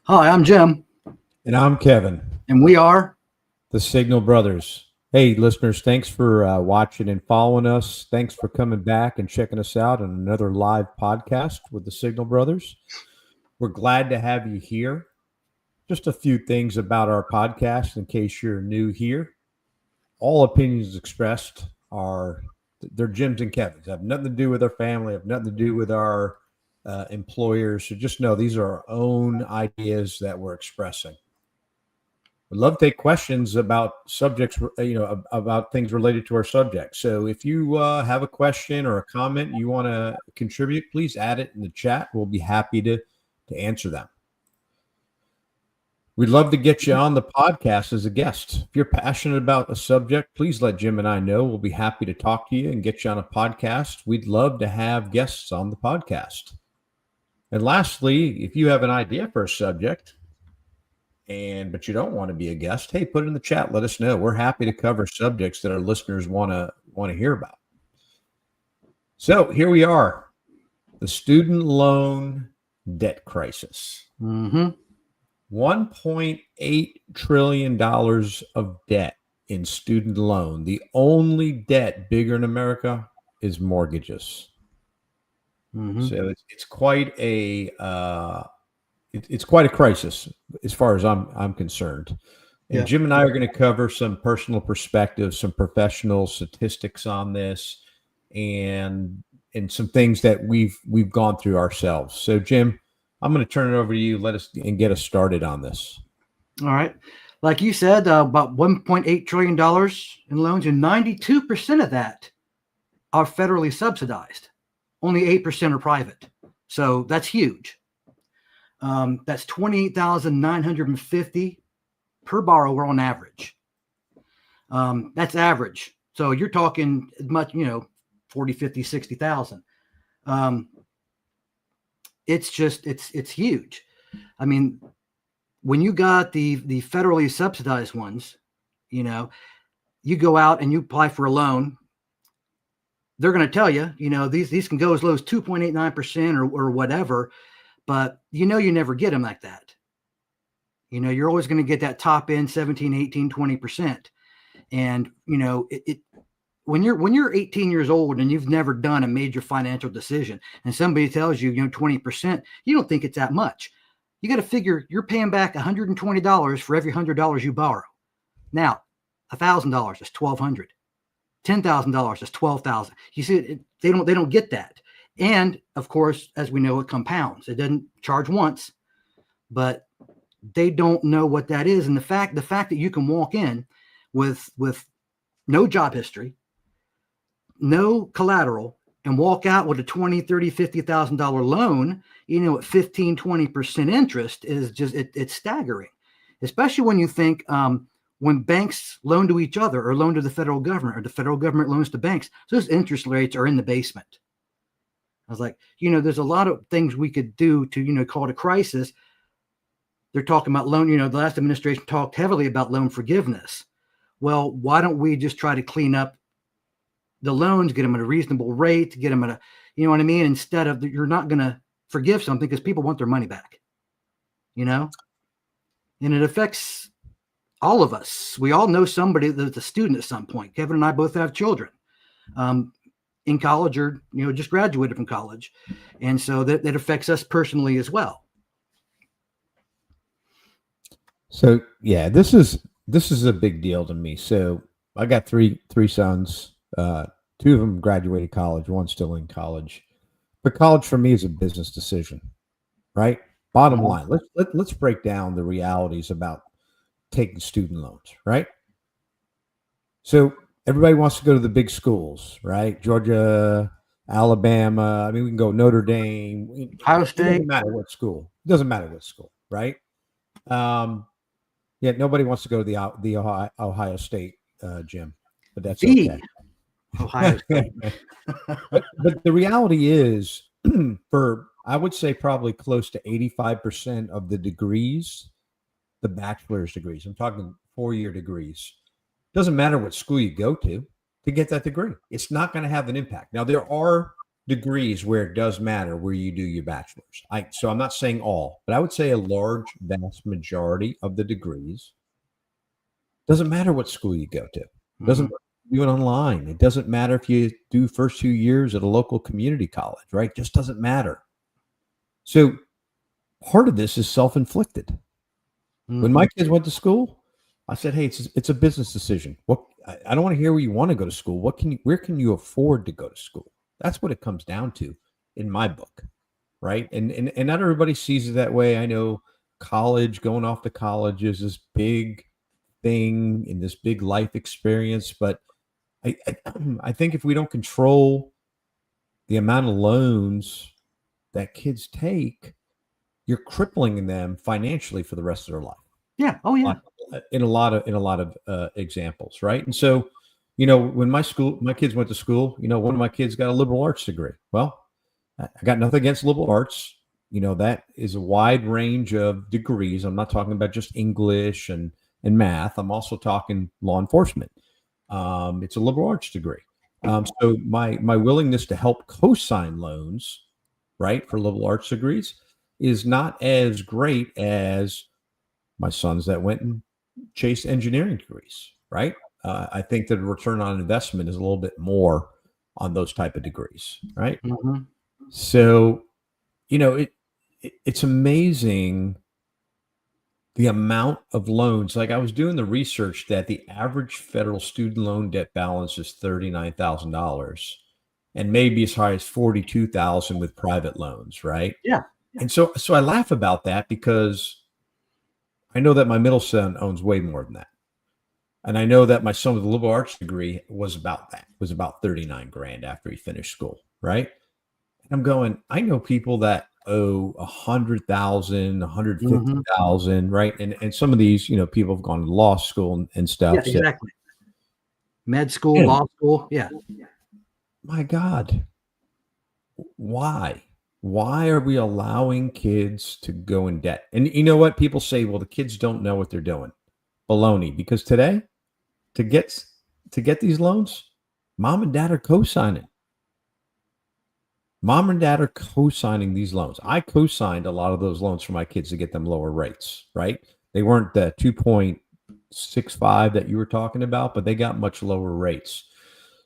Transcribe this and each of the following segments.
Hi, I'm Jim, And I'm Kevin, and we are. the Signal Brothers. Hey, listeners, thanks for watching and following us. Thanks for coming back and checking us out on another live podcast with the Signal Brothers. We're glad to have you here. Just a few things about our podcast in case you're new here. All opinions expressed are they're Jim's and Kevin's. Have nothing to do with our family. Have nothing to do with our employers. So just know these are our own ideas that we're expressing. Would love to take questions about subjects, about things related to our subject. So if you have a question or a comment you want to contribute, please add it in the chat. We'll be happy to answer them. We'd love to get you on the podcast as a guest. If you're passionate about a subject, please let Jim and I know. We'll be happy to talk to you and get you on a podcast. We'd love to have guests on the podcast. And lastly, if you have an idea for a subject, but you don't want to be a guest, hey, put it in the chat. Let us know. We're happy to cover subjects that our listeners want to hear about. So here we are, the student loan debt crisis. $1.8 trillion of debt in student loan. The only debt bigger in America is mortgages. So it's quite a it's quite a crisis as far as I'm concerned. And Jim and I are going to cover some personal perspectives, some professional statistics on this, and some things that we've gone through ourselves. So Jim, I'm going to turn it over to you. Let us and get us started on this. All right. Like you said, about $1.8 trillion in loans, and 92% of that are federally subsidized. Only 8% are private. So that's huge. That's $28,950 per borrower on average. That's average. So you're talking as much, 40, 50, 60,000. It's huge. I mean, when you got the federally subsidized ones, you go out and you apply for a loan, they're going to tell you, these can go as low as 2.89% or whatever, but you never get them like that. You're always going to get that top end 17, 18, 20%. And, when you're 18 years old and you've never done a major financial decision and somebody tells you, 20%, you don't think it's that much. You got to figure you're paying back $120 for every $100 you borrow. Now, $1,000 is $1,200. $10,000 is $12,000. You see, they don't get that. And of course, as we know, it compounds. It doesn't charge once, but they don't know what that is. And the fact that you can walk in with no job history, no collateral, and walk out with a $20,000, $30,000, $50,000 loan, at 15, 20% interest is just, it's staggering, especially when you think, when banks loan to each other or loan to the federal government or the federal government loans to banks, those interest rates are in the basement. I was like, there's a lot of things we could do to, call it a crisis. They're talking about loan, the last administration talked heavily about loan forgiveness. Well, why don't we just try to clean up the loans, get them at a reasonable rate, get them at a, instead of, you're not going to forgive something because people want their money back, and it affects all of us. We all know somebody that's a student at some point. Kevin and I both have children in college or, just graduated from college. And so that affects us personally as well. So yeah, this is a big deal to me. So I got three sons. Two of them graduated college. One's still in college. But college for me is a business decision, right? Bottom line, let's break down the realities about taking student loans, right? So everybody wants to go to the big schools, right? Georgia, Alabama. I mean, we can go Notre Dame, Ohio State. It doesn't matter what school. It doesn't matter what school, right? Yet nobody wants to go to the Ohio State gym, but that's okay. Ohio State. but the reality is, for I would say probably close to 85% of the degrees, the bachelor's degrees, I'm talking 4-year degrees, doesn't matter what school you go to get that degree. It's not going to have an impact. Now, there are degrees where it does matter where you do your bachelor's. So I'm not saying all, but I would say a large, vast majority of the degrees doesn't matter what school you go to. Doesn't Mhm. matter if you do it online. It doesn't matter if you do first 2 years at a local community college, right? Just doesn't matter. So part of this is self-inflicted. When my kids went to school, I said, "Hey, it's a business decision. I don't want to hear where you want to go to school. Where can you afford to go to school?" That's what it comes down to in my book, right? And not everybody sees it that way. I know college, going off to college is this big thing in this big life experience, but I I think if we don't control the amount of loans that kids take, you're crippling them financially for the rest of their life. Yeah. Oh yeah. In a lot of examples, right? And so, when my kids went to school, one of my kids got a liberal arts degree. Well, I got nothing against liberal arts. That is a wide range of degrees. I'm not talking about just English and math. I'm also talking law enforcement. It's a liberal arts degree. So my willingness to help co-sign loans, right, for liberal arts degrees is not as great as my sons that went and chased engineering degrees, right? I think that the return on investment is a little bit more on those type of degrees, right? Mhm. So, it's amazing the amount of loans. Like I was doing the research that the average federal student loan debt balance is $39,000 and maybe as high as 42,000 with private loans, right? Yeah. And so I laugh about that because I know that my middle son owns way more than that. And I know that my son with a liberal arts degree was about that, was about 39 grand after he finished school, right? And I'm going, I know people that owe 100,000, Mhm. 150,000, right? And some of these, people have gone to law school and Yeah. stuff. So, Exactly. Med school, man, law school. Yeah. my God, why? Why are we allowing kids to go in debt? And you know what? People say, well, the kids don't know what they're doing. Baloney. Because today, to get to get these loans, mom and dad are co-signing. Mom and dad are co-signing these loans. I co-signed a lot of those loans for my kids to get them lower rates, right? They weren't the 2.65 that you were talking about, but they got much lower rates.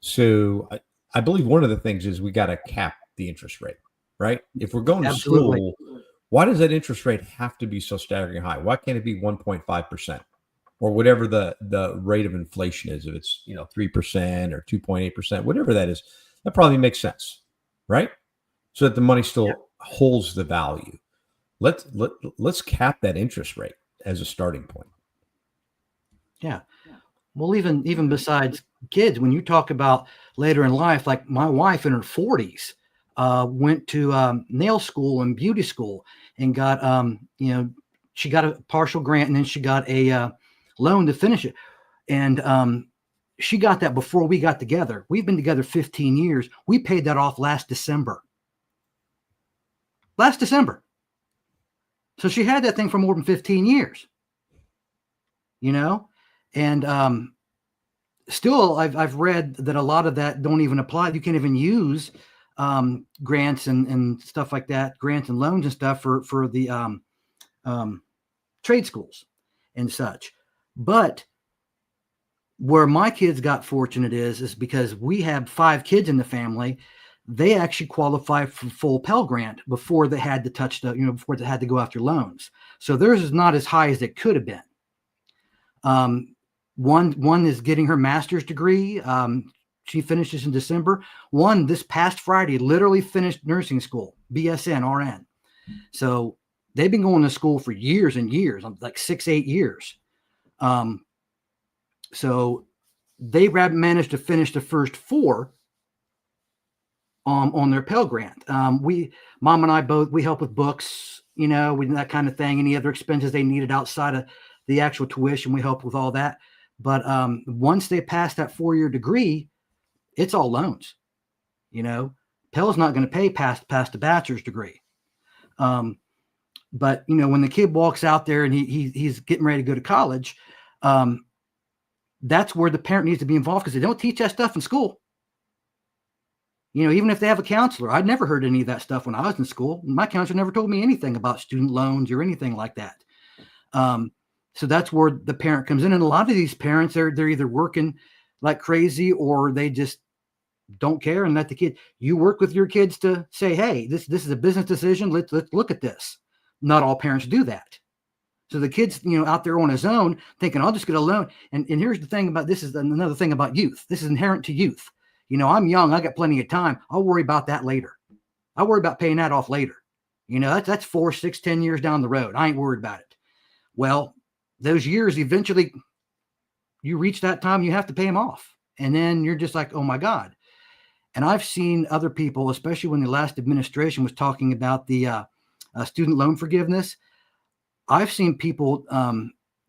So I believe one of the things is we got to cap the interest rate, right? If we're going to Absolutely. school, why does that interest rate have to be so staggeringly high? Why can't it be 1.5%? Or whatever the rate of inflation is, if it's 3% or 2.8%, whatever that is, that probably makes sense, right? So that the money Yeah. still holds the value. Let's cap that interest rate as a starting point. Yeah. Well, even besides kids, when you talk about later in life, like my wife in her 40s went to nail school and beauty school and got she got a partial grant and then she got a loan to finish it. And she got that before we got together. We've been together 15 years. We paid that off last December. Last December. So she had that thing for more than 15 years, and still I've read that a lot of that don't even apply. You can't even use grants and stuff like that, grants and loans and stuff for the trade schools and such. But where my kids got fortunate is because we have 5 kids in the family. They actually qualify for full Pell Grant before they had to touch before they had to go after loans. So theirs is not as high as it could have been. One is getting her master's degree. She finishes in December. One this past Friday literally finished nursing school, BSN, RN. So they've been going to school for years and years, like 6-8 years. So they managed to finish the first 4 on their Pell Grant. Mom and I both, we help with books, with that kind of thing. Any other expenses they needed outside of the actual tuition, we help with all that. But once they pass that 4-year degree, it's all loans. Pell's not going to pay past the bachelor's degree. But when the kid walks out there and he's getting ready to go to college, that's where the parent needs to be involved because they don't teach that stuff in school. Even if they have a counselor. I'd never heard any of that stuff when I was in school. My counselor never told me anything about student loans or anything like that. So that's where the parent comes in. And a lot of these parents, they're either working like crazy or they just don't care and let the kid. You work with your kids to say, hey, this is a business decision. Let's look at this. Not all parents do that. So the kid's, out there on his own thinking, I'll just get a loan. And here's the thing about this is another thing about youth. This is inherent to youth. I'm young. I got plenty of time. I'll worry about that later. I'll worry about paying that off later. That's 4, 6, 10 years down the road. I ain't worried about it. Well, those years, eventually you reach that time, you have to pay them off. And then you're just like, oh my God. And I've seen other people, especially when the last administration was talking about the student loan forgiveness. I've seen people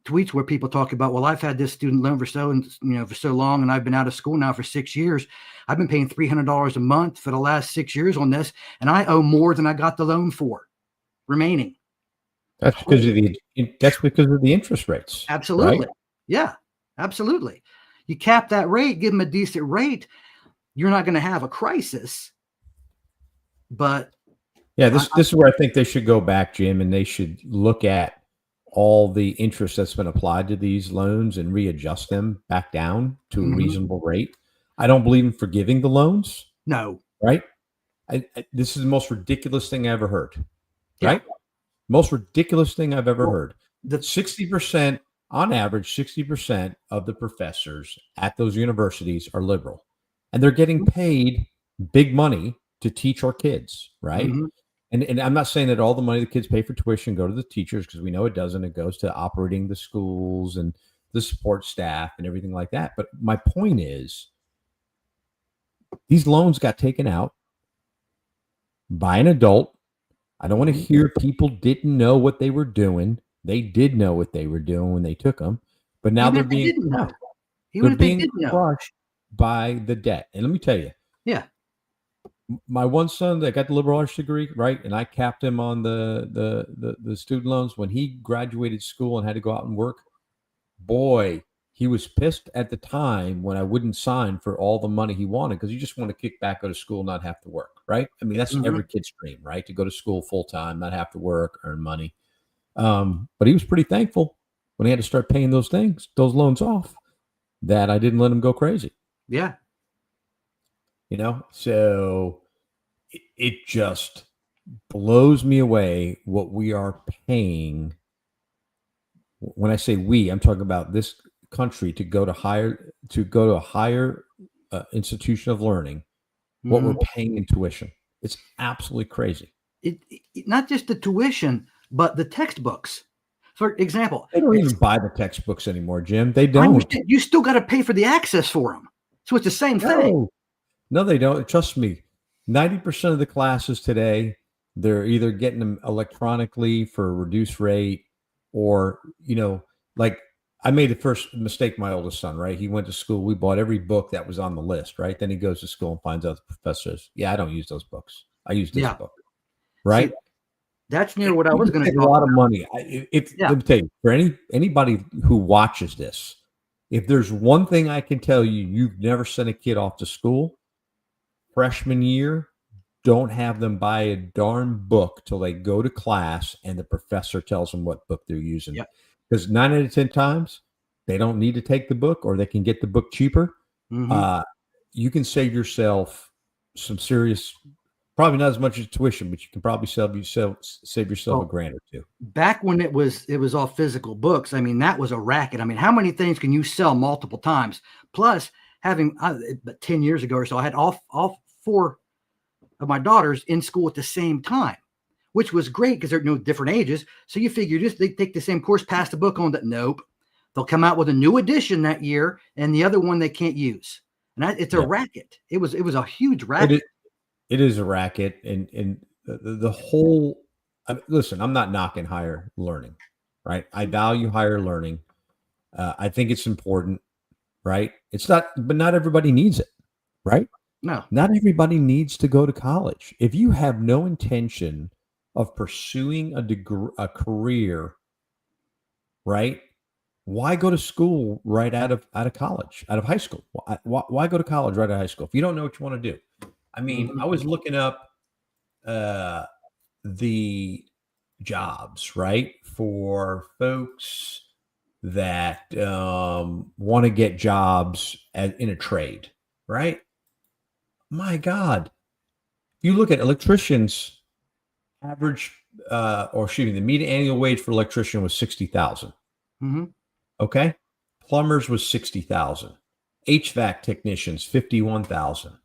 tweets where people talk about, well, I've had this student loan for so long, and I've been out of school now for 6 years. I've been paying $300 a month for the last 6 years on this, and I owe more than I got the loan for remaining. That's because of the interest rates. Absolutely. Right? Yeah, absolutely. You cap that rate, give them a decent rate. You're not going to have a crisis, but yeah, this is where I think they should go back, Jim, and they should look at all the interest that's been applied to these loans and readjust them back down to a reasonable rate. I don't believe in forgiving the loans. No. Right? This is the most ridiculous thing I ever heard. Yeah. Right? Most ridiculous thing I've ever heard. The 60%, on average, 60% of the professors at those universities are liberal. And they're getting paid big money to teach our kids, right? Mm-hmm. And I'm not saying that all the money the kids pay for tuition go to the teachers, because we know it doesn't. It goes to operating the schools and the support staff and everything like that. But my point is, these loans got taken out by an adult. I don't want to hear people didn't know what they were doing. They did know what they were doing when they took them, but now they're being crushed by the debt. And let me tell you, my one son that got the liberal arts degree, right, and I capped him on the student loans when he graduated school and had to go out and work. Boy, he was pissed at the time when I wouldn't sign for all the money he wanted, because you just want to kick back, go to school, not have to work, right? I mean, that's every kid's dream, right? To go to school full time, not have to work, earn money. But he was pretty thankful when he had to start paying those loans off, that I didn't let him go crazy. Yeah. So it just blows me away what we are paying. When I say we, I'm talking about this country to go to a higher institution of learning, what we're paying in tuition. It's absolutely crazy. It not just the tuition, but the textbooks. For example, they don't even buy the textbooks anymore, Jim. They don't. You still got to pay for the access for them. So it's the same thing. No, they don't. Trust me. 90% of the classes today, they're either getting them electronically for a reduced rate, or, like I made the first mistake, my oldest son, right? He went to school. We bought every book that was on the list, right? Then he goes to school and finds out the professor says, I don't use those books. I use this book, right? See, that's near what I was going to say. A lot of money. Let me tell you, for anybody who watches this, if there's one thing I can tell you, you've never sent a kid off to school, freshman year, don't have them buy a darn book till they go to class and the professor tells them what book they're using. Because 9 out of 10 times, they don't need to take the book, or they can get the book cheaper. You can save yourself some serious, probably not as much as tuition, but you can probably save yourself $1,000 or $2,000. Back when it was all physical books, I mean, that was a racket. I mean, how many things can you sell multiple times? Plus, having 10 years ago or so, I had all 4 of my daughters in school at the same time, which was great because they're different ages. So you figure they take the same course, pass the book on. That nope, they'll come out with a new edition that year, and the other one they can't use. And it's a racket. It was a huge racket. It is a racket, and the whole. Listen, I'm not knocking higher learning, right? I value higher learning. I think it's important, right? It's not, but not everybody needs it, right? No, not everybody needs to go to college. If you have no intention of pursuing a career, right? Why go to school right out of college, out of high school? Why go to college right out of high school if you don't know what you want to do? I mean, I was looking up the jobs, right, for folks that want to get jobs in a trade, right? My God, you look at electricians, average, or excuse me, the median annual wage for electrician was 60,000. Mm-hmm. Okay, plumbers was 60,000. HVAC technicians 51,000.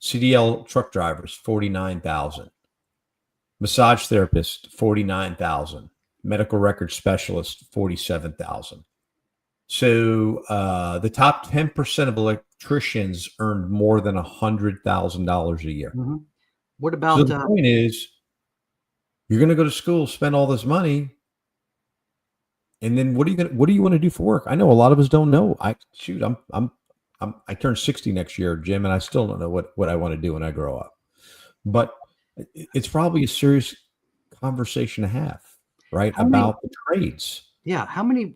CDL truck drivers 49,000. Massage therapist 49,000. Medical record specialist 47,000. So the top 10% of electricians earned more than $100,000 a year. Mm-hmm. What So about the point is, you're going to go to school, spend all this money, and then what do you want to do for work? I know a lot of us don't know. I turn 60 next year, Jim, and I still don't know what I want to do when I grow up. But it's probably a serious conversation to have, right? About the trades. Yeah. How many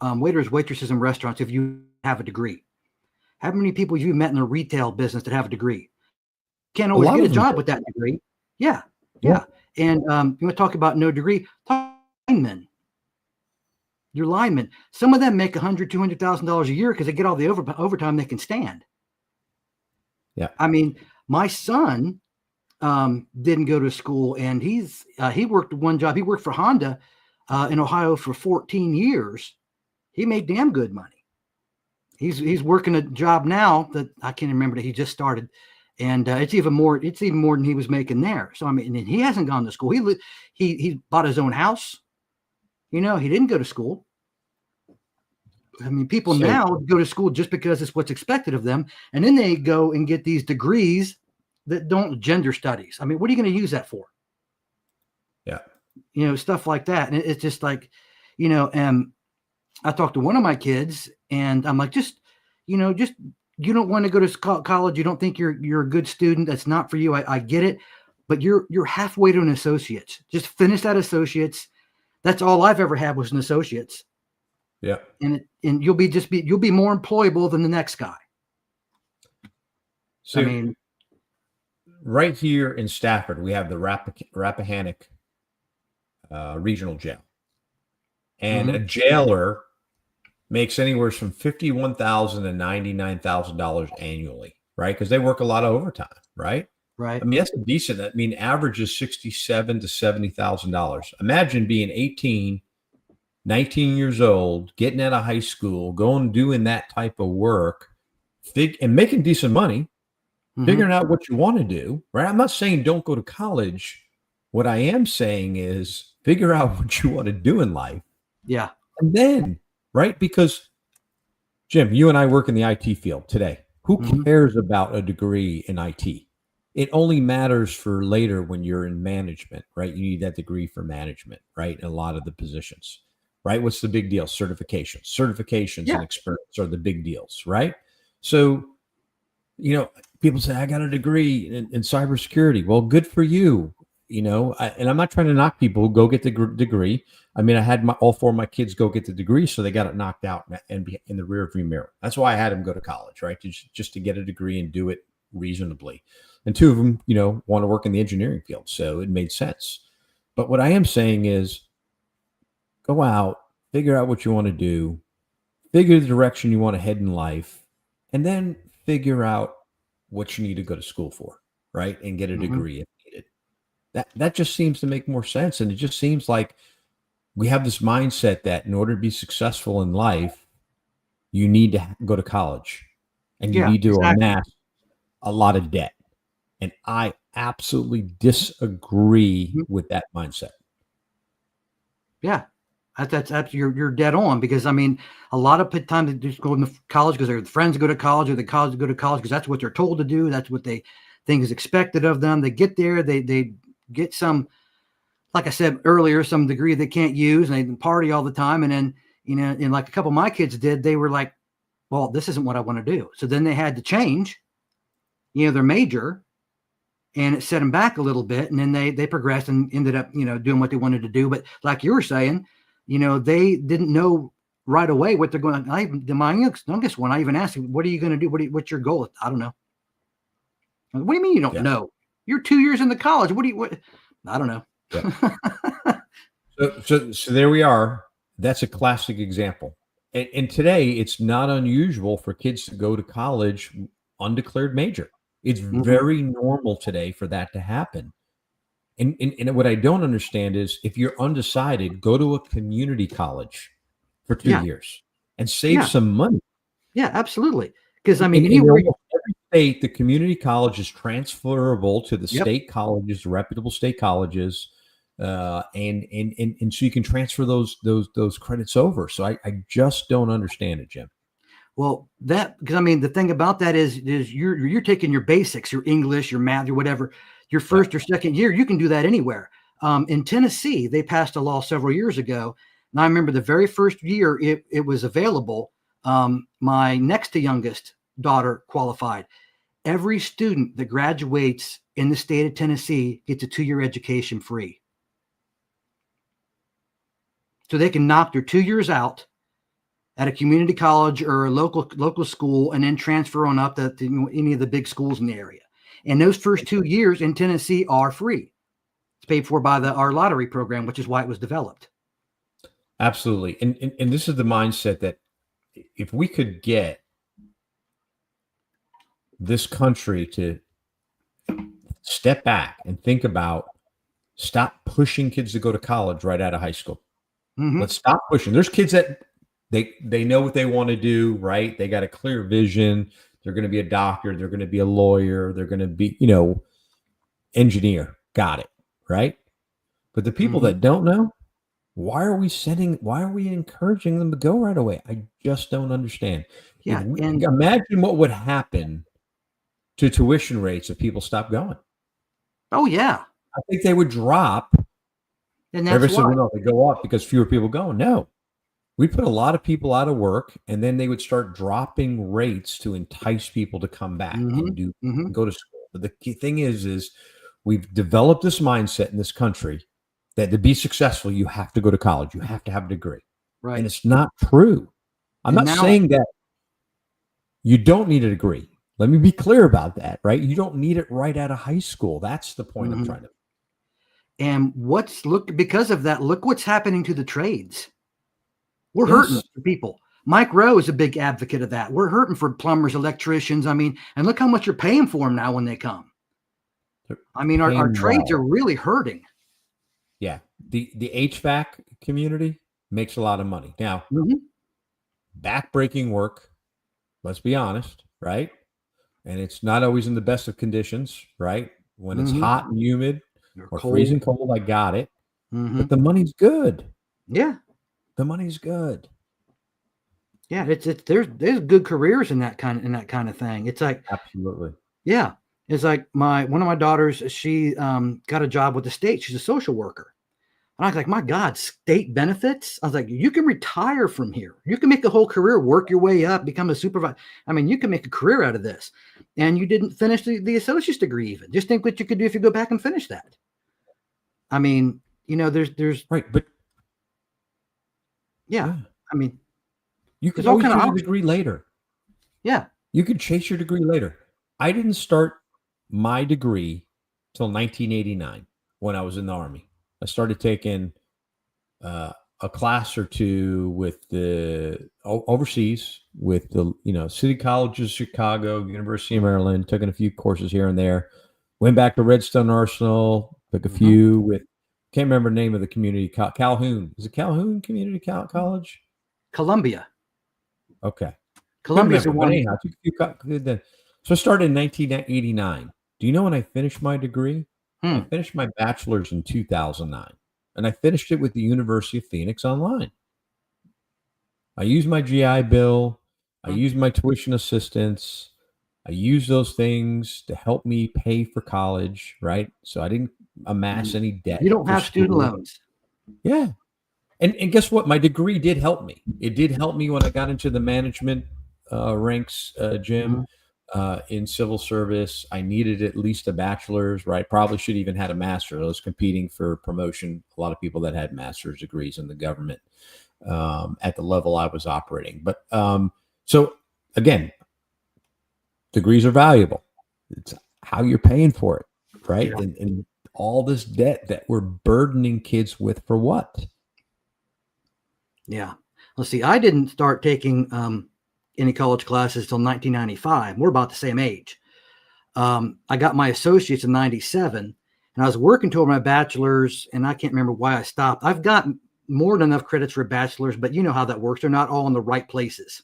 waiters, waitresses in restaurants, if you have a degree? How many people have you met in the retail business that have a degree? Can't always get a job with that degree. Yeah. Yeah. And you want to talk about no degree? Linemen. Your linemen. Some of them make $100,000, $200,000 a year because they get all the overtime they can stand. Yeah. I mean, my son didn't go to school, and he worked one job. He worked for Honda in Ohio for 14 years. He made damn good money. He's working a job now that I can't remember that he just started, and it's even more than he was making there. So I mean, and he hasn't gone to school. He bought his own house. You know, he didn't go to school. I mean, people now go to school just because it's what's expected of them, and then they go and get these degrees that don't gender studies. I mean, what are you going to use that for? Yeah, you know, stuff like that, and it's just like, you know, I talked to one of my kids, and I'm like, just you don't want to go to college. You don't think you're a good student. That's not for you. I get it, but you're halfway to an associate's. Just finish that associate's. That's all I've ever had was an associate's. Yeah. And you'll be more employable than the next guy. So I mean, right here in Stafford, we have the Rappahannock Regional Jail, and a jailer makes anywhere from $51,000 to $99,000 annually, right? Because they work a lot of overtime, right? Right. I mean, that's decent. I mean, average is $67,000 to $70,000. Imagine being 18, 19 years old, getting out of high school, going doing that type of work, and making decent money, figuring out what you want to do, right? I'm not saying don't go to college. What I am saying is figure out what you want to do in life. Yeah. And then, right? Because, Jim, you and I work in the IT field today. Who cares about a degree in IT? It only matters for later when you're in management, right? You need that degree for management, right? In a lot of the positions, right? What's the big deal? Certifications and experience are the big deals, right? So, you know, people say, I got a degree in cybersecurity. Well, good for you. You know, and I'm not trying to knock people who go get the degree. I mean, I had all four of my kids go get the degree, so they got it knocked out and be in the rearview mirror. That's why I had them go to college, right? Just to get a degree and do it reasonably. And two of them, you know, want to work in the engineering field, so it made sense. But what I am saying is, go out, figure out what you want to do, figure the direction you want to head in life, and then figure out what you need to go to school for, right? And get a degree if needed. That just seems to make more sense. And it just seems like we have this mindset that in order to be successful in life, you need to go to college and you need to amass a lot of debt. And I absolutely disagree with that mindset. Yeah. That's you're dead on, because I mean, a lot of times they just go to college because their friends go to college, or the college go to college because that's what they're told to do. That's what they think is expected of them. They get there, they get some, like I said earlier, some degree they can't use, and they party all the time. And then, you know, and like a couple of my kids did, they were like, well, this isn't what I want to do. So then they had to change, you know, their major, and it set them back a little bit. And then they progressed and ended up, you know, doing what they wanted to do. But like you were saying, you know, they didn't know right away what they're going to. My youngest one, I even asked him, what are you going to do? What's your goal? I don't know. What do you mean you don't Yeah. know? You're 2 years in the college. What? I don't know. Yeah. So there we are. That's a classic example. And today, it's not unusual for kids to go to college undeclared major. It's Mhm. very normal today for that to happen. And what I don't understand is if you're undecided, go to a community college for 2 Yeah. years and save Yeah. some money. Yeah, absolutely. Because I mean, In anywhere. almost every state, the community college is transferable to the Yep. state colleges, reputable state colleges, and so you can transfer those credits over. So I just don't understand it, Jim. Well, because I mean, the thing about that is you're taking your basics, your English, your math, your whatever, your first or second year. You can do that anywhere. In Tennessee, they passed a law several years ago, and I remember the very first year it was available. My next to youngest daughter qualified. Every student that graduates in the state of Tennessee gets a 2-year education free, so they can knock their 2 years out at a community college or a local school, and then transfer on up to any of the big schools in the area. And those first 2 years in Tennessee are free. It's paid for by our lottery program, which is why it was developed. Absolutely. And this is the mindset that if we could get this country to step back and think about stop pushing kids to go to college right out of high school. Mm-hmm. Let's stop pushing. There's kids that they know what they want to do, right? They got a clear vision. They're going to be a doctor. They're going to be a lawyer. They're going to be, engineer. Got it, right? But the people that don't know, why are we encouraging them to go right away? I just don't understand. Yeah, and imagine what would happen to tuition rates if people stopped going. Oh yeah, I think they would drop. And that's why. No, they go up because fewer people go. No, we put a lot of people out of work, and then they would start dropping rates to entice people to come back and go to school. But the key thing is we've developed this mindset in this country that to be successful, you have to go to college. You have to have a degree. Right. And it's not true. I'm not saying that you don't need a degree. Let me be clear about that, right? You don't need it right out of high school. That's the point I'm trying to. And because of that, look what's happening to the trades. We're hurting for people. Mike Rowe is a big advocate of that. We're hurting for plumbers, electricians. I mean, and look how much you're paying for them now when they come. I mean, our trades are really hurting. Yeah. The HVAC community makes a lot of money. Now, backbreaking work, let's be honest, right? And it's not always in the best of conditions, right? When it's hot and humid or freezing cold, I got it. But the money's good. Yeah. The money's good. Yeah, there's good careers in that kind of thing. It's like absolutely. Yeah. It's like one of my daughters, she got a job with the state. She's a social worker. And I was like, my God, state benefits? I was like, you can retire from here. You can make a whole career, work your way up, become a supervisor. I mean, you can make a career out of this. And you didn't finish the associate's degree even. Just think what you could do if you go back and finish that. I mean, there's right, but yeah. I mean, you could always do a degree later. Yeah. You could chase your degree later. I didn't start my degree till 1989 when I was in the Army. I started taking a class or two with the overseas with the City Colleges, Chicago, University of Maryland. Taking a few courses here and there. Went back to Redstone Arsenal. Took a few with. Can't remember the name of the community. Calhoun. Is it Calhoun Community College? Columbia. Okay. Columbia's the one. Anyhow, so I started in 1989. Do you know when I finished my degree? I finished my bachelor's in 2009, and I finished it with the University of Phoenix online. I used my GI Bill. I used my tuition assistance. I used those things to help me pay for college, right? So I didn't amass any debt. You don't have student loans. Yeah. And guess what? My degree did help me. It did help me when I got into the management ranks, Jim. In civil service, I needed at least a bachelor's, right? Probably should even had a master's. I was competing for promotion. A lot of people that had master's degrees in the government at the level I was operating. But so again, degrees are valuable. how you're paying for it, right? Yeah. And all this debt that we're burdening kids with for what? Yeah. Let's see. I didn't start taking any college classes till 1995. We're about the same age. I got my associates in 97, and I was working toward my bachelor's, and I can't remember why I stopped. I've got more than enough credits for a bachelor's, but you know how that works. They're not all in the right places.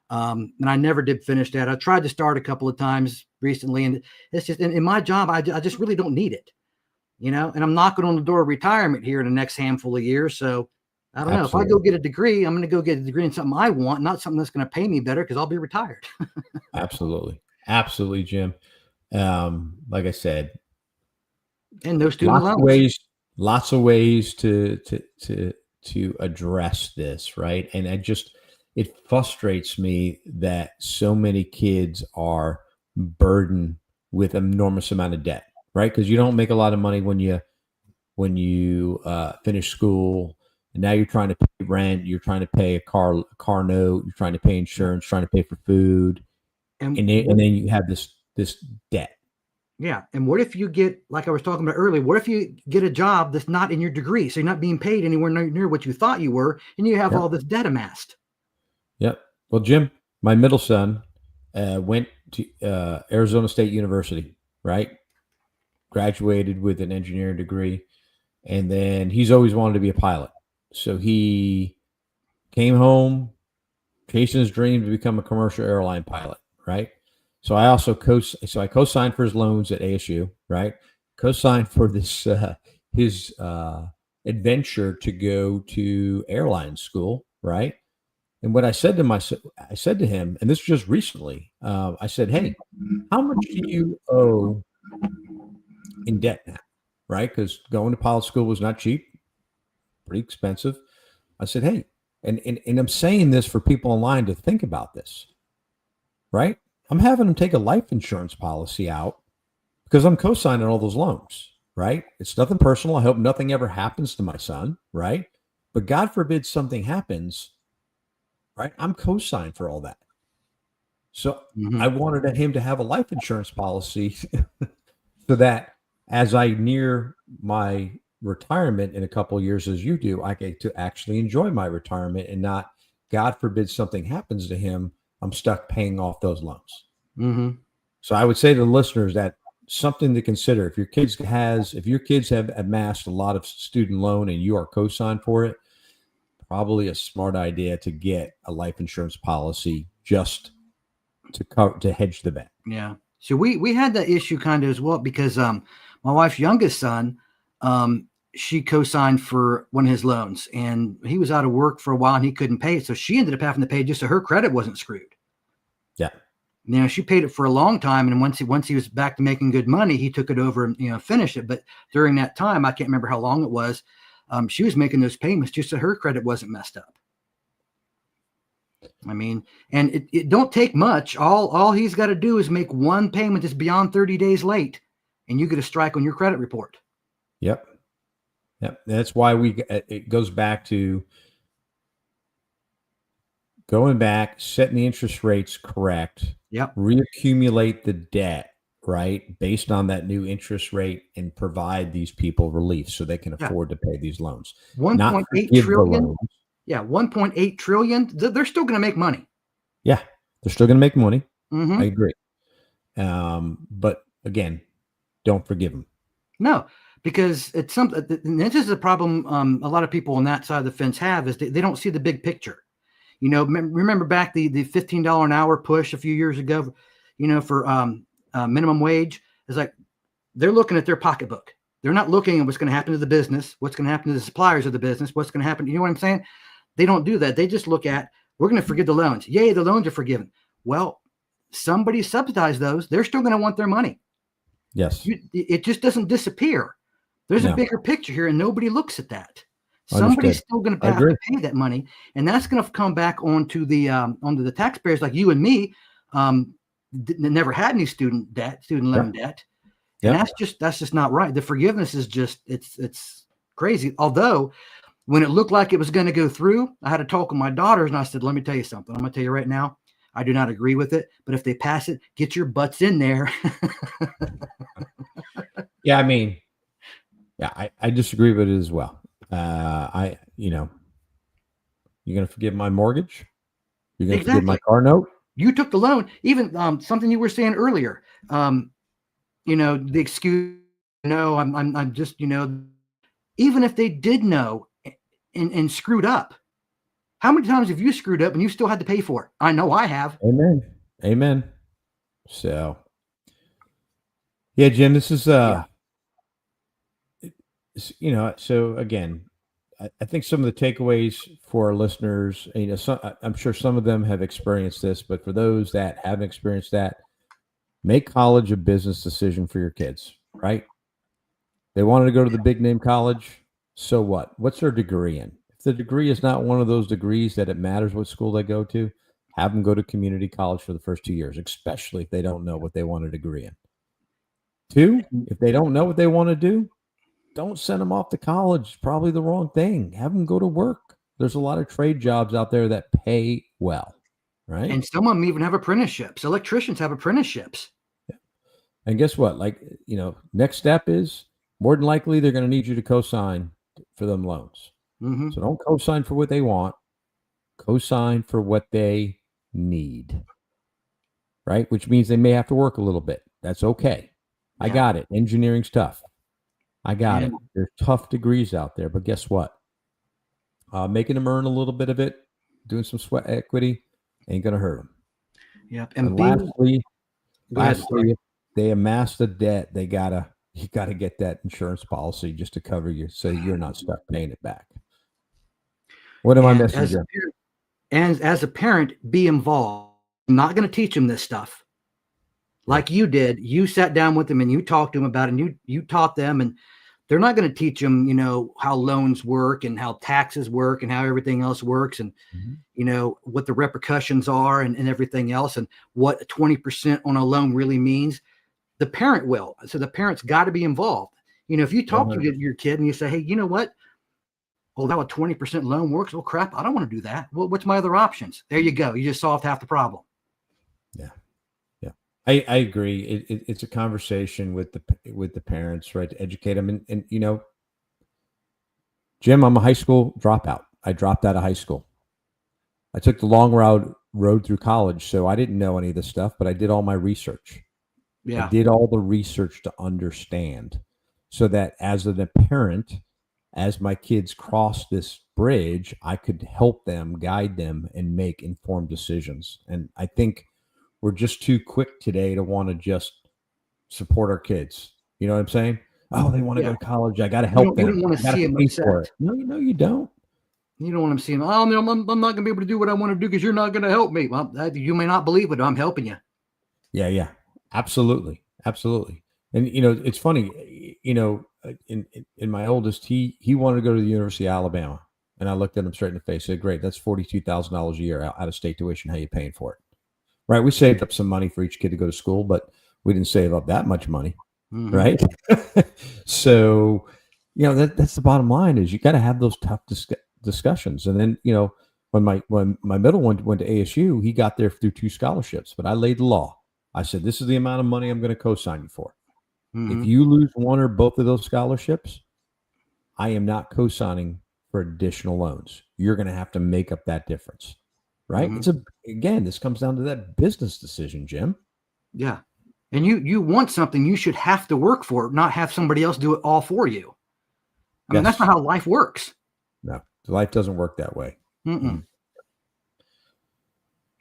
And I never did finish that. I tried to start a couple of times recently, and it's just in my job, I just really don't need it, and I'm knocking on the door of retirement here in the next handful of years. So I don't know. If I go get a degree, I'm going to go get a degree in something I want, not something that's going to pay me better because I'll be retired. Absolutely. Absolutely, Jim. Like I said, And no student loans. Lots of ways to address this, right? And it frustrates me that so many kids are burdened with an enormous amount of debt, right? Because you don't make a lot of money when you finish school, and now you're trying to pay rent, you're trying to pay a car note, you're trying to pay insurance, trying to pay for food, and then you have this debt. Yeah. And what if you get, like I was talking about earlier, what if you get a job that's not in your degree? So you're not being paid anywhere near what you thought you were, and you have all this debt amassed. Yep. Well, Jim, my middle son went to Arizona State University, right? Graduated with an engineering degree, and then he's always wanted to be a pilot. So he came home, chasing his dream to become a commercial airline pilot, right? So I also co-signed for his loans at ASU, right? Co-signed for this his adventure to go to airline school, right? And what I said to him, and this was just recently, I said, "Hey, how much do you owe in debt now?" Right? Because going to pilot school was not cheap, pretty expensive. I said, "Hey," and I'm saying this for people online to think about this, right? I'm having them take a life insurance policy out because I'm co-signing all those loans, right? It's nothing personal. I hope nothing ever happens to my son, right? But God forbid something happens, right? I'm co-signed for all that. So I wanted him to have a life insurance policy so that as I near my retirement in a couple of years, as you do, I get to actually enjoy my retirement and not, God forbid something happens to him, I'm stuck paying off those loans. Mm-hmm. So I would say to the listeners that something to consider. If your kids have amassed a lot of student loan and you are co-signed for it, probably a smart idea to get a life insurance policy just to hedge the bet. Yeah. So we had that issue kind of as well because my wife's youngest son, she co-signed for one of his loans, and he was out of work for a while and he couldn't pay it. So she ended up having to pay just so her credit wasn't screwed. Yeah. She paid it for a long time. And once he was back to making good money, he took it over and, finished it. But during that time, I can't remember how long it was. She was making those payments just so her credit wasn't messed up. I mean, and it don't take much. All he's got to do is make one payment that's beyond 30 days late, and you get a strike on your credit report. Yep. That's why it goes back to going back, setting the interest rates correct. Yep. Reaccumulate the debt, right, based on that new interest rate, and provide these people relief so they can afford to pay these loans. 1.8 trillion. Yeah, 1.8 trillion. They're still going to make money. Yeah, they're still going to make money. Mm-hmm. I agree. But again, don't forgive them. No, because it's something. This is a problem. A lot of people on that side of the fence have is they don't see the big picture. Remember back the $15 an hour push a few years ago, for minimum wage. It's like they're looking at their pocketbook. They're not looking at what's going to happen to the business, what's going to happen to the suppliers of the business, what's going to happen. You know what I'm saying? They don't do that. They just look at, we're going to forgive the loans. Yay, the loans are forgiven. Well, somebody subsidized those. They're still going to want their money. Yes. It just doesn't disappear. There's a bigger picture here, and nobody looks at that. Somebody's still going to have to pay that money, and that's going to come back onto the taxpayers like you and me. Never had any student loan debt, and that's just not right. The forgiveness is just it's crazy. Although, when it looked like it was going to go through, I had to talk with my daughters, and I said, "Let me tell you something. I'm going to tell you right now. I do not agree with it. But if they pass it, get your butts in there. Yeah, I mean, yeah, I disagree with it as well. You're going to forgive my mortgage? You're going to forgive my car note? You took the loan. Even something you were saying earlier, the excuse, no, I'm just, even if they did know and screwed up, how many times have you screwed up and you still had to pay for it? I know I have. Amen. So, yeah, Jim, this is, so again, I think some of the takeaways for our listeners, I'm sure some of them have experienced this, but for those that haven't experienced that, make college a business decision for your kids, right? They wanted to go to the big name college. So what? What's their degree in? If the degree is not one of those degrees that it matters what school they go to, have them go to community college for the first 2 years, especially if they don't know what they want a degree in. 2, if they don't know what they want to do, don't send them off to college. Probably the wrong thing. Have them go to work. There's a lot of trade jobs out there that pay well, right? And some of them even have apprenticeships. Electricians have apprenticeships. Yeah. And guess what? Next step is more than likely they're going to need you to co-sign for them loans. Mm-hmm. So don't co-sign for what they want. Co-sign for what they need, right? Which means they may have to work a little bit. That's okay. Yeah. I got it. Engineering's tough. I got it. There's tough degrees out there, but guess what? Making them earn a little bit of it, doing some sweat equity, ain't going to hurt them. Yep. And lastly, if they amass the debt, you got to get that insurance policy just to cover you, so you're not stuck paying it back. What am I missing? As a parent, be involved. I'm not going to teach them this stuff like you did. You sat down with them and you talked to them about it, and you taught them, and they're not going to teach them, how loans work and how taxes work and how everything else works, and what the repercussions are and everything else, and what 20% on a loan really means. The parent will. So the parent's got to be involved. If you talk to your kid and you say, hey, you know what? Oh, that a 20% loan works. Oh, crap. I don't want to do that. Well, what's my other options? There you go. You just solved half the problem. Yeah. I agree. It's a conversation with the parents, right? To educate them. And Jim, I'm a high school dropout. I dropped out of high school. I took the long road through college. So I didn't know any of this stuff, but I did all my research. Yeah. I did all the research to understand, so that as a parent, as my kids cross this bridge, I could help them, guide them, and make informed decisions. And I think we're just too quick today to want to just support our kids. You know what I'm saying? Oh, they want to go to college. I got to help them. You don't want to see them upset. No, you don't. You don't want them seeing, oh, no, I'm not going to be able to do what I want to do because you're not going to help me. Well, you may not believe it. I'm helping you. Yeah. Absolutely. And, it's funny, in my oldest, he wanted to go to the University of Alabama. And I looked at him straight in the face, said, great, that's $42,000 a year out of state tuition. How you paying for it? Right. We saved up some money for each kid to go to school, but we didn't save up that much money. Mm-hmm. Right. So, that's the bottom line, is you got to have those tough discussions. And then, when my middle one went to ASU, he got there through 2 scholarships, but I laid the law. I said, this is the amount of money I'm going to co-sign you for. Mm-hmm. If you lose one or both of those scholarships, I am not co-signing for additional loans. You're going to have to make up that difference, right? Mm-hmm. This comes down to that business decision, Jim. Yeah. And you want something, you should have to work for it, not have somebody else do it all for you. I mean, that's not how life works. No, life doesn't work that way. Mm-mm.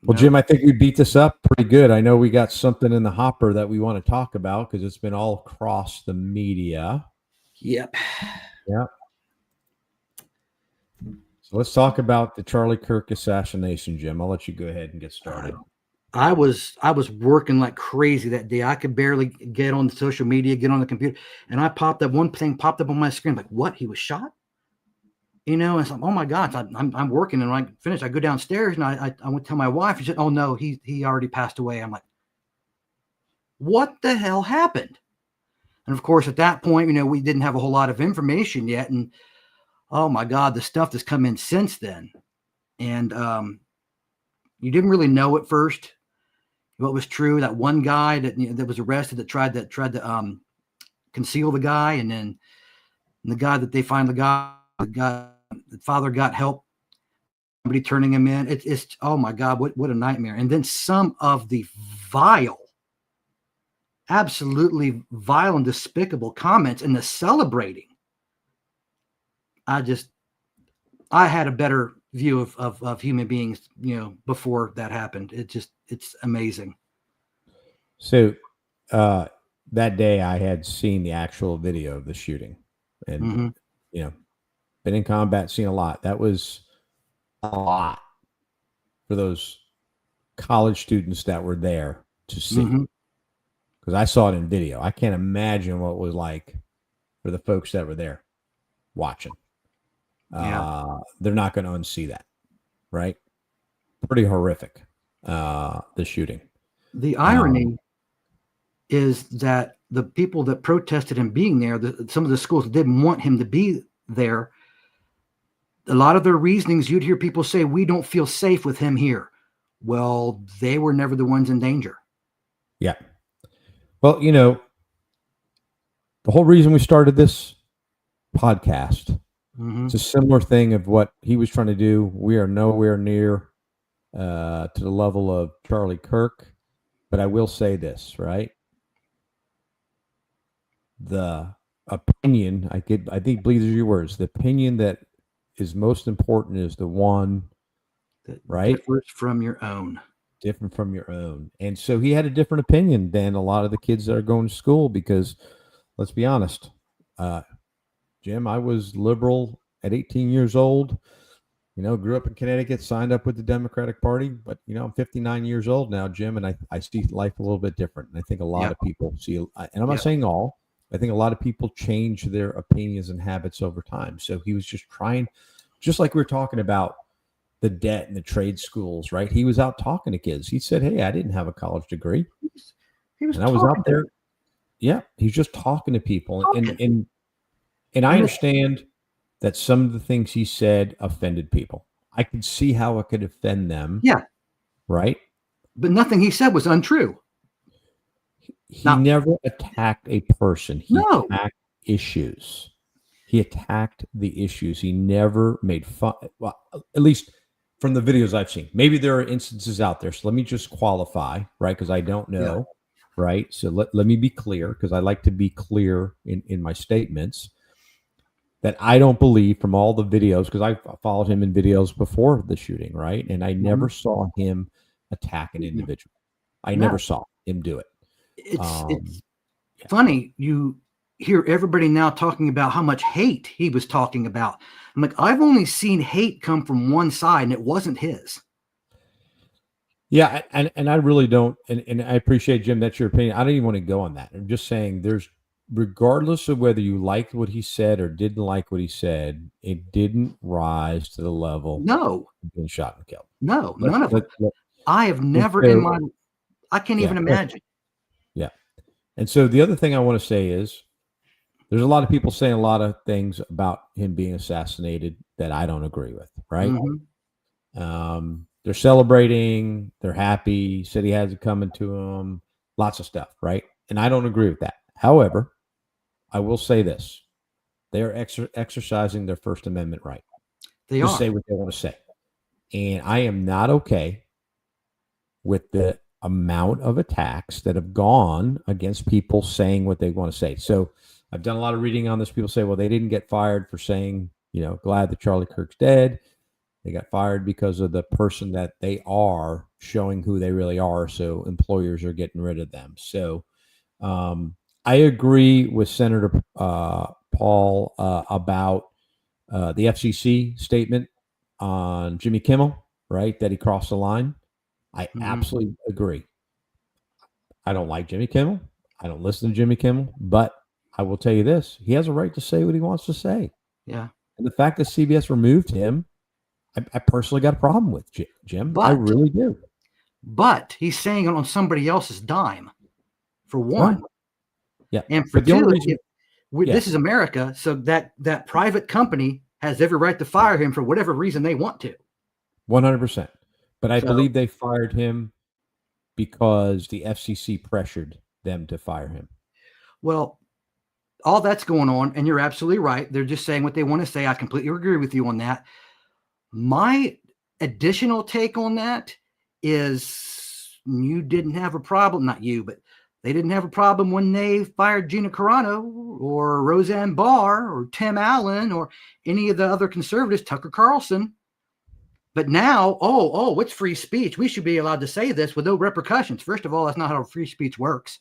Well, Jim, I think we beat this up pretty good. I know we got something in the hopper that we want to talk about because it's been all across the media. Yep. Yeah. So let's talk about the Charlie Kirk assassination, Jim. I'll let you go ahead and get started. I was working like crazy that day. I could barely get on the social media, get on the computer, and one thing popped up on my screen, like, what? He was shot? And it's like, oh my God, I'm working, and when I finish, I go downstairs and I went to tell my wife. She said, oh no, he already passed away. I'm like, what the hell happened? And of course, at that point, we didn't have a whole lot of information yet. And oh my God, the stuff that's come in since then. And You didn't really know at first what was true. That one guy that was arrested that tried to conceal the guy, and then the guy that they finally got, the father got help. Somebody turning him in. It's oh my God, what a nightmare. And then some of the absolutely vile and despicable comments and the celebrating. I had a better view of human beings, before that happened. It's amazing. So that day I had seen the actual video of the shooting, and been in combat, seen a lot. That was a lot for those college students that were there to see, because I saw it in video. I can't imagine what it was like for the folks that were there watching. They're not going to unsee that, right? Pretty horrific, the shooting. The irony is that the people that protested him being there, some of the schools didn't want him to be there. A lot of their reasonings, you'd hear people say, we don't feel safe with him here. Well, they were never the ones in danger. Yeah. Well, the whole reason we started this podcast, it's a similar thing of what he was trying to do. We are nowhere near to the level of Charlie Kirk, but I will say this, right? The opinion, I think, believe these are your words, the opinion that is most important is the one that right differs from your own. Different from your own. And so he had a different opinion than a lot of the kids that are going to school, because let's be honest, Jim, I was liberal at 18 years old, grew up in Connecticut, signed up with the Democratic Party, but I'm 59 years old now, Jim, and I see life a little bit different. And I think a lot of people see, and I'm not saying all, I think a lot of people change their opinions and habits over time. So he was just trying, just like we were talking about the debt and the trade schools, right? He was out talking to kids. He said, hey, I didn't have a college degree. I was out there. Yeah. He's just talking to people. And I understand that some of the things he said offended people. I could see how it could offend them. Yeah. Right. But nothing he said was untrue. He never attacked a person. He attacked issues. He attacked the issues. He never made fun. Well, at least from the videos I've seen. Maybe there are instances out there. So let me just qualify, right? Because I don't know, right? So let me be clear, because I like to be clear in my statements, that I don't believe from all the videos, because I followed him in videos before the shooting, right? And I never saw him attack an individual. I never saw him do it. It's funny. You hear everybody now talking about how much hate he was talking about. I'm like, I've only seen hate come from one side, and it wasn't his. Yeah, and I really don't, and I appreciate, Jim, that's your opinion. I don't even want to go on that. I'm just saying, regardless of whether you liked what he said or didn't like what he said, it didn't rise to the level of being shot and killed. No, none of it. I have never I can't even imagine. Yeah. And so the other thing I want to say is, there's a lot of people saying a lot of things about him being assassinated that I don't agree with, right? They're celebrating, they're happy, he said he has it coming to him, lots of stuff, right? And I don't agree with that. However, I will say this. They are exercising their First Amendment right. They to are. say what they want to say. And I am not okay with the amount of attacks that have gone against people saying what they want to say. So I've done a lot of reading on this. People say, well, they didn't get fired for saying, glad that Charlie Kirk's dead. They got fired because of the person that they are, showing who they really are. So employers are getting rid of them. So I agree with Senator Paul about the FCC statement on Jimmy Kimmel, right? That he crossed the line. I absolutely agree. I don't like Jimmy Kimmel. I don't listen to Jimmy Kimmel, but I will tell you this. He has a right to say what he wants to say. Yeah. And the fact that CBS removed him, I personally got a problem with, Jim. I really do. But he's saying it on somebody else's dime, for one. Right. Yeah. And for two, this is America, so that private company has every right to fire him for whatever reason they want to. 100%. But I So, believe they fired him because the FCC pressured them to fire him. well, all that's going on, and you're absolutely right. They're just saying what they want to say. I completely agree with you on that. My additional take on that is you didn't have a problem, not you, but they didn't have a problem when they fired Gina Carano or Roseanne Barr or Tim Allen or any of the other conservatives, Tucker Carlson. But now, what's free speech? We should be allowed to say this with no repercussions. First of all, that's not how free speech works.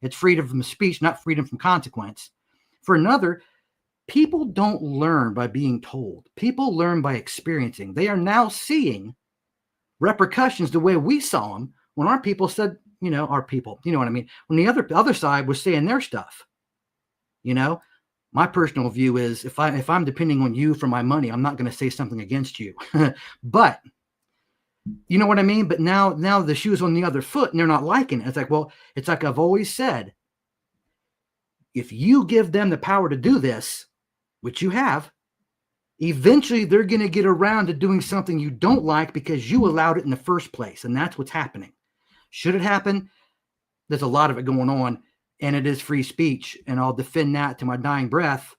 It's freedom from speech, not freedom from consequence. For another, people don't learn by being told. People learn by experiencing. They are now seeing repercussions the way we saw them when our people said, our people, you know what I mean? When the other side was saying their stuff, my personal view is if I'm depending on you for my money, I'm not going to say something against you. But you know what I mean? But now the shoe's on the other foot and they're not liking it. It's like I've always said, if you give them the power to do this, which you have, eventually they're going to get around to doing something you don't like because you allowed it in the first place. And that's what's happening. Should it happen? There's a lot of it going on, and it is free speech, and I'll defend that to my dying breath.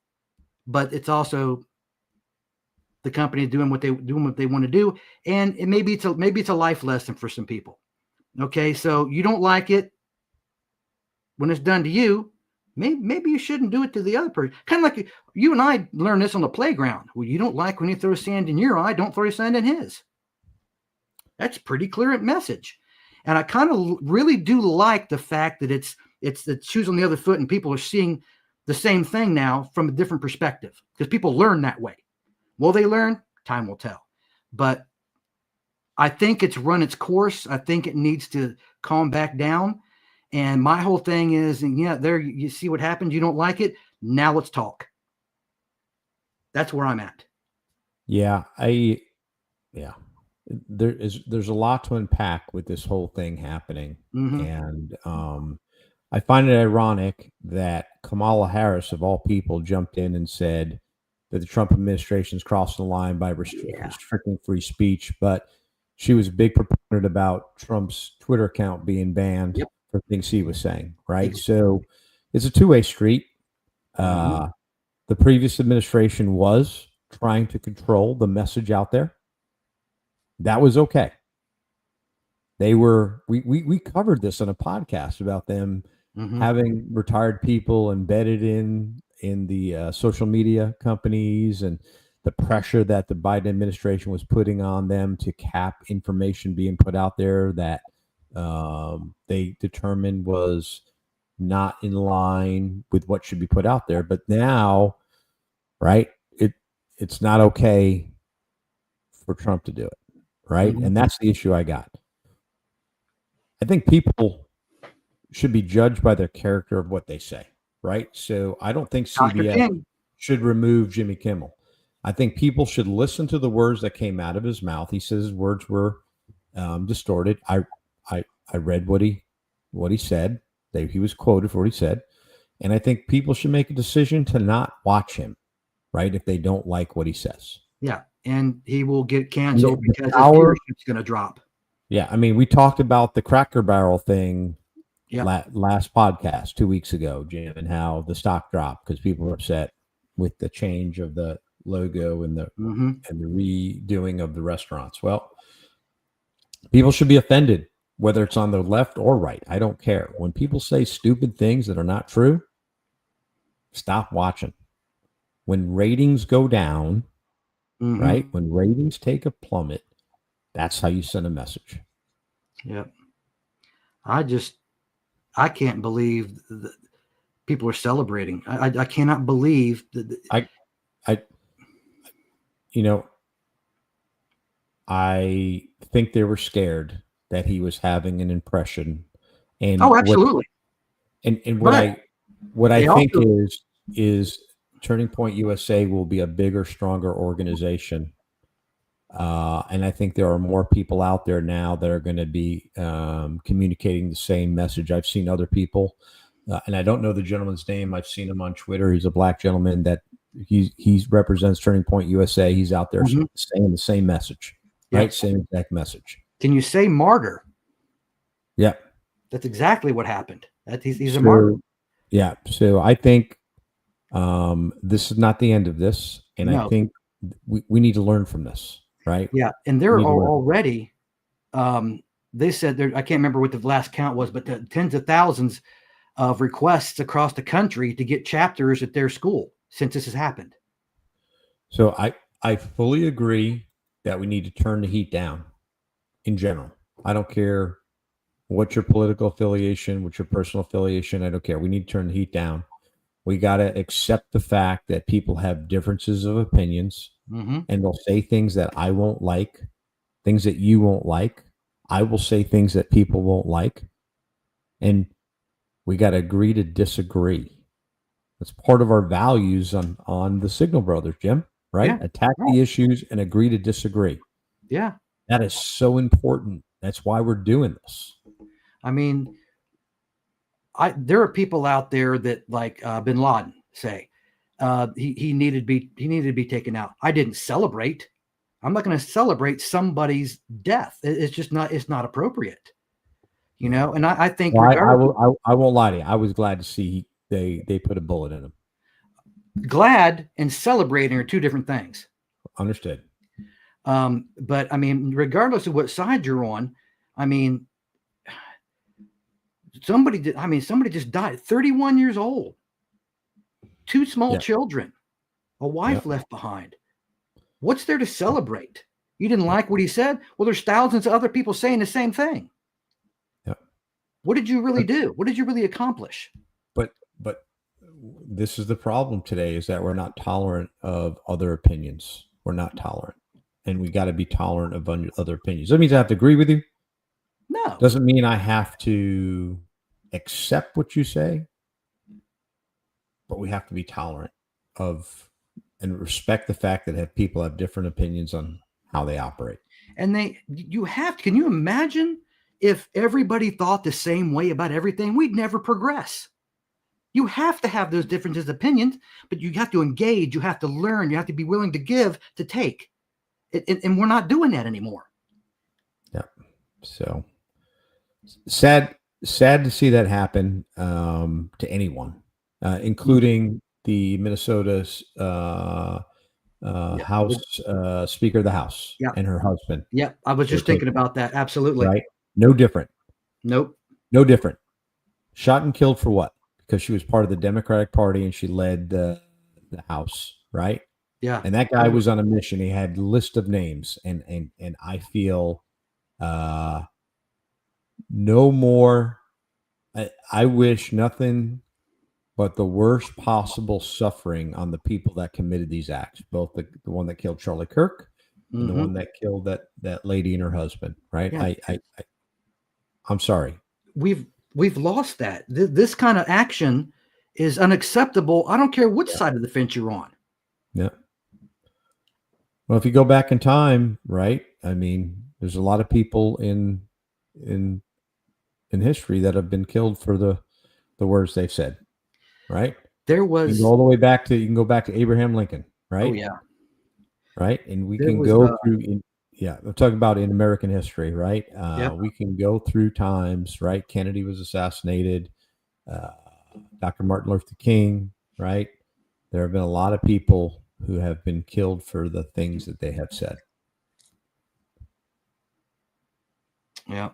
But it's also the company doing what they want to do, and maybe it's a life lesson for some people. Okay, so you don't like it when it's done to you. Maybe you shouldn't do it to the other person. Kind of like you and I learned this on the playground. Well, you don't like when he throws sand in your eye, don't throw sand in his. That's a pretty clear message. And I kind of really do like the fact that it's the shoes on the other foot and people are seeing the same thing now from a different perspective because people learn that way. Will they learn? Time will tell. But I think it's run its course. I think it needs to calm back down. And my whole thing is, there you see what happened. You don't like it. Now let's talk. That's where I'm at. Yeah. There's a lot to unpack with this whole thing happening. Mm-hmm. And I find it ironic that Kamala Harris, of all people, jumped in and said that the Trump administration is crossing the line by restricting free speech. But she was a big proponent about Trump's Twitter account being banned for things he was saying, right? Exactly. So it's a two-way street. The previous administration was trying to control the message out there. That was okay. They were, we covered this on a podcast about them having retired people embedded in the social media companies and the pressure that the Biden administration was putting on them to cap information being put out there that they determined was not in line with what should be put out there. But now, right, it's not okay for Trump to do it, right? And that's the issue I got. I think people should be judged by their character of what they say, right? So I don't think CBS should remove Jimmy Kimmel. I think people should listen to the words that came out of his mouth. He says his words were distorted. I read what he said. He was quoted for what he said. And I think people should make a decision to not watch him, right, if they don't like what he says. Yeah, and he will get canceled because his viewership's going to drop. Yeah, I mean, we talked about the Cracker Barrel thing last podcast 2 weeks ago, Jim, and how the stock dropped because people were upset with the change of the logo and the redoing of the restaurants. Well, people should be offended, whether it's on the left or right. I don't care. When people say stupid things that are not true, stop watching. When ratings go down, right? When ratings take a plummet, that's how you send a message. Yep. I can't believe that people are celebrating. I cannot believe that. I think they were scared that he was having an impression. And absolutely. What I think is Turning Point USA will be a bigger, stronger organization. And I think there are more people out there now that are going to be communicating the same message. I've seen other people, and I don't know the gentleman's name. I've seen him on Twitter. He's a black gentleman that he represents Turning Point USA. He's out there saying the same message, right? Same exact message. Can you say martyr? Yeah. That's exactly what happened. He's a martyr. Yeah. So I think this is not the end of this. And I No. think we need to learn from this, right? Yeah. And there are already, they said there, I can't remember what the last count was, but tens of thousands of requests across the country to get chapters at their school since this has happened. So I fully agree that we need to turn the heat down in general. I don't care what your political affiliation, what your personal affiliation, I don't care. We need to turn the heat down. We got to accept the fact that people have differences of opinions, Mm-hmm. and they'll say things that I won't like, things that you won't like. I will say things that people won't like. And we got to agree to disagree. That's part of our values on the Signal Brothers, Jim, right? Yeah. Attack the issues and agree to disagree. Yeah. That is so important. That's why we're doing this. I mean, there are people out there that like Bin Laden say he needed to be taken out. I didn't celebrate. I'm not going to celebrate somebody's death. It's just not. It's not appropriate, you know. And I think I won't lie to you. I was glad to see they put a bullet in him. Glad and celebrating are two different things. Understood. But I mean, regardless of what side you're on, I mean, somebody just died. 31 years old, two small children, a wife left behind. What's there to celebrate? You didn't like what he said? Well, there's thousands of other people saying the same thing. Yeah. What did you really do? What did you really accomplish? But this is the problem today, is that we're not tolerant of other opinions. We're not tolerant. And we got to be tolerant of other opinions. That means I have to agree with you. No. Doesn't mean I have to accept what you say. But we have to be tolerant of and respect the fact that people have different opinions on how they operate. And can you imagine if everybody thought the same way about everything? We'd never progress. You have to have those differences of opinions, but you have to engage, you have to learn, you have to be willing to give, to take. And we're not doing that anymore. Yeah. So sad to see that happen to anyone, including the Minnesota's House Speaker of the House and her husband. Yeah, I was just thinking about that. Absolutely. Right. No different. Nope. No different. Shot and killed for what? Because she was part of the Democratic Party and she led the House, right? Yeah. And that guy was on a mission. He had a list of names, and I feel no more. I wish nothing but the worst possible suffering on the people that committed these acts, both the one that killed Charlie Kirk and the one that killed that lady and her husband, right? Yeah. I'm sorry. We've lost that. This kind of action is unacceptable. I don't care which side of the fence you're on. Yeah. Well, if you go back in time, right? I mean, there's a lot of people in history that have been killed for the words they've said, right? There was you can go all the way back to Abraham Lincoln, right? Oh yeah, right. And we can go through. I'm talking about in American history, right? We can go through times, right? Kennedy was assassinated. Dr. Martin Luther King, right? There have been a lot of people who have been killed for the things that they have said. Yeah.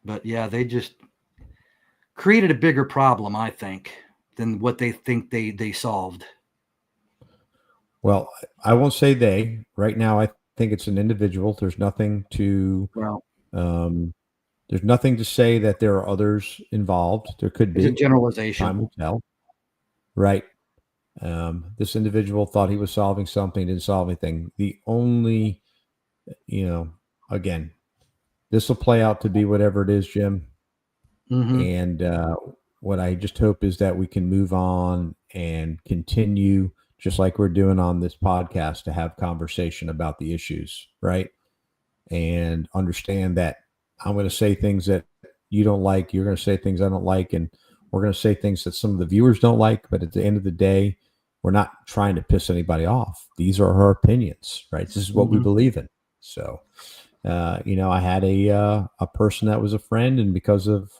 But yeah, they just created a bigger problem, I think, than what they think they solved. Well, I won't say they. Right now, I think it's an individual. There's nothing to there's nothing to say that there are others involved. There could be. It's a generalization. Time will tell. Right. This individual thought he was solving something, didn't solve anything. The only, again, this will play out to be whatever it is, Jim. Mm-hmm. And what I just hope is that we can move on and continue, just like we're doing on this podcast, to have conversation about the issues, right? And understand that I'm going to say things that you don't like. You're going to say things I don't like. And we're going to say things that some of the viewers don't like. But at the end of the day, we're not trying to piss anybody off. These are our opinions, right? This is what we believe in. So, I had a person that was a friend, and because of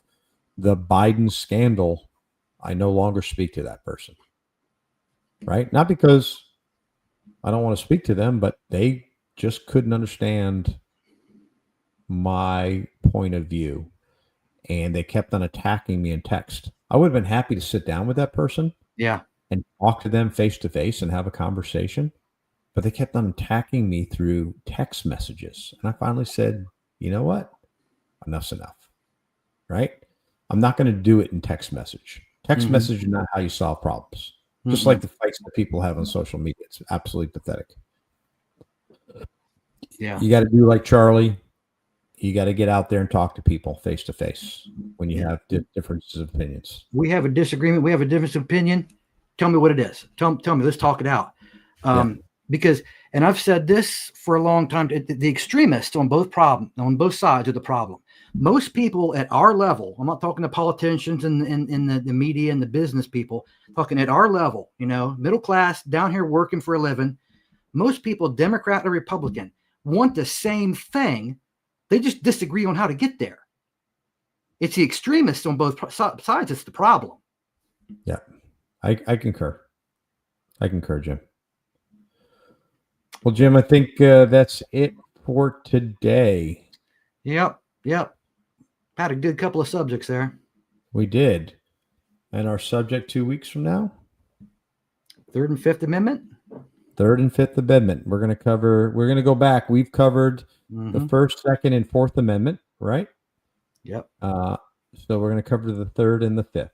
the Biden scandal, I no longer speak to that person. Right? Not because I don't want to speak to them, but they just couldn't understand my point of view, and they kept on attacking me in text. I would have been happy to sit down with that person, Yeah. and talk to them face to face and have a conversation, but they kept on attacking me through text messages. And I finally said, you know what? Enough's enough. Right? I'm not going to do it in text message. Text message is not how you solve problems. Just like the fights that people have on social media. It's absolutely pathetic. Yeah. You got to do like Charlie. You got to get out there and talk to people face to face when you have differences of opinions. We have a disagreement. We have a difference of opinion. Tell me what it is. Tell me. Let's talk it out. Because, and I've said this for a long time, the extremists on both sides of the problem. Most people at our level, I'm not talking to politicians and the media and the business people, talking at our level, middle class, down here working for a living. Most people, Democrat or Republican, want the same thing. They just disagree on how to get there. It's the extremists on both sides that's the problem. Yeah, I concur. I concur, Jim. Well, Jim, I think that's it for today. Yep. Had a good couple of subjects there. We did. And our subject 2 weeks from now? Third and Fifth Amendment? Third and Fifth Amendment. We're going to go back. We've covered the First, Second, and Fourth Amendment, right? Yep. So we're going to cover the Third and the Fifth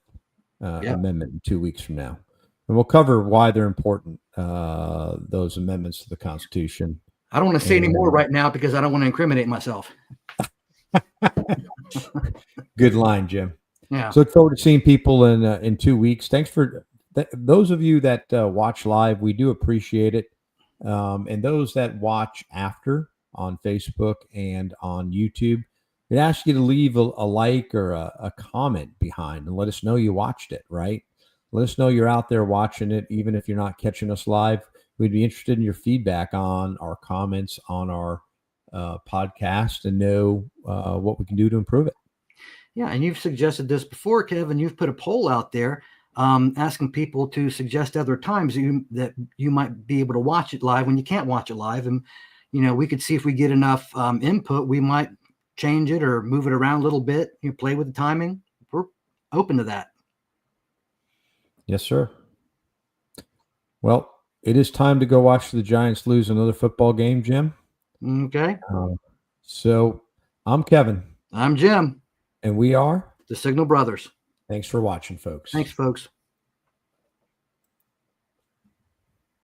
Amendment in 2 weeks from now. And we'll cover why they're important, those amendments to the Constitution. I don't want to say any more right now because I don't want to incriminate myself. Good line, Jim. Yeah. So look forward to seeing people in 2 weeks. Thanks for those of you that watch live. We do appreciate it. And those that watch after on Facebook and on YouTube, we'd ask you to leave a like or a comment behind and let us know you watched it, right? Let us know you're out there watching it, even if you're not catching us live. We'd be interested in your feedback on our comments on our podcast and know what we can do to improve it. Yeah, and you've suggested this before, Kevin. You've put a poll out there asking people to suggest other times that you might be able to watch it live when you can't watch it live. And, we could see if we get enough input, we might change it or move it around a little bit, play with the timing. We're open to that. Yes, sir. Well, it is time to go watch the Giants lose another football game, Jim. Okay. So I'm Kevin. I'm Jim. And we are the Signal Brothers. Thanks for watching, folks. Thanks, folks.